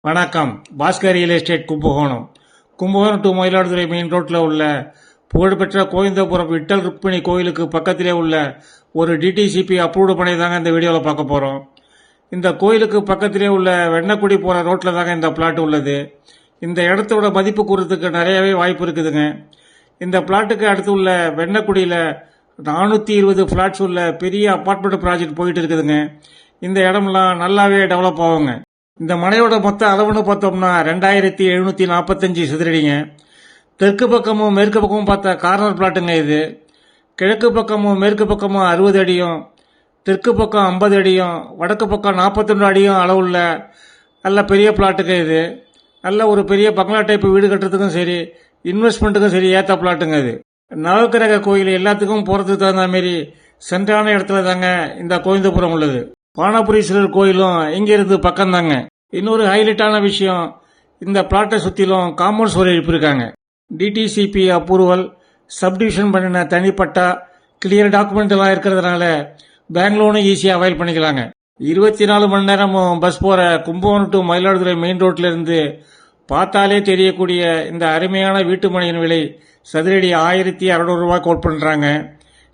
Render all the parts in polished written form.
வணக்கம். Bhaskar real estate Kumbakonam. Kumbakonam to Mayiladuthurai main ரோட்டில் உள்ள புகழ்பெற்ற கோவிந்தபுரம் விட்டல் ருக்மிணி கோயிலுக்கு பக்கத்திலே உள்ள ஒரு டிடிசிபி அப்ரூவ்டு பண்ணி தாங்க இந்த வீடியோவில் பார்க்க போகிறோம். இந்த கோயிலுக்கு பக்கத்திலே உள்ள வெண்ணக்குடி போகிற ரோட்டில் தாங்க இந்த பிளாட் உள்ளது. இந்த இடத்தோட மதிப்பு கூறதுக்கு நிறையவே வாய்ப்பு இருக்குதுங்க. இந்த பிளாட்டுக்கு அடுத்து உள்ள வெண்ணக்குடியில் 420 ஃப்ளாட்ஸ் உள்ள பெரிய அப்பார்ட்மெண்ட் ப்ராஜெக்ட் போயிட்டு இருக்குதுங்க. இந்த இடம்லாம் நல்லாவே டெவலப் ஆகுங்க. இந்த மனையோட மொத்த அளவுன்னு பார்த்தோம்னா 2745 சதுரடிங்க. தெற்கு பக்கமும் மேற்கு பக்கமும் பார்த்த கார்னர் பிளாட்டுங்க இது. கிழக்கு பக்கமும் மேற்கு பக்கமும் 60 அடியும், தெற்கு பக்கம் 50 அடியும், வடக்கு பக்கம் 42 அடியும் அளவுள்ள நல்ல பெரிய பிளாட்டுங்க இது. நல்ல ஒரு பெரிய பங்களா டைப் வீடு கட்டுறதுக்கும் சரி, இன்வெஸ்ட்மெண்ட்டுக்கும் சரி ஏற்ற பிளாட்டுங்க இது. நவக்கிரக கோயில் எல்லாத்துக்கும் போகிறதுக்கு தகுந்த மாரி சென்றான இடத்துல தாங்க இந்த கோவிந்தபுரம் உள்ளது. வானபுரீஸ்வரர் கோயிலும் இங்கிருந்து பக்கம் தாங்க. இன்னொரு ஹைலைட்டான விஷயம், இந்த பிளாட்டை சுற்றிலும் காம்பவுண்ட் சுவர் எழுப்பியிருக்காங்க. டிடிசிபி அப்ரூவல், சப்டிவிஷன் பண்ணின தனிப்பட்டா, கிளியர் டாக்குமெண்ட் எல்லாம் இருக்கிறதுனால பேங்க் லோனும் ஈஸியாக அவைல் பண்ணிக்கலாங்க. 24 மணி நேரமும் பஸ் போகிற கும்பகோணம் டு மயிலாடுதுறை மெயின் ரோட்ல இருந்து பார்த்தாலே தெரியக்கூடிய இந்த அருமையான வீட்டு மனையின் விலை சதுரடி 1600 ரூபாய் கோட் பண்ணுறாங்க.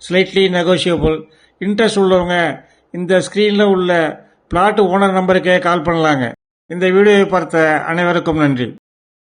Slightly negotiable. இன்ட்ரெஸ்ட் உள்ளவங்க இந்த ஸ்கிரீனில் உள்ள பிளாட் ஓனர் நம்பருக்கே கால் பண்ணலாங்க. இந்த வீடியோவை பார்த்த அனைவருக்கும் நன்றி.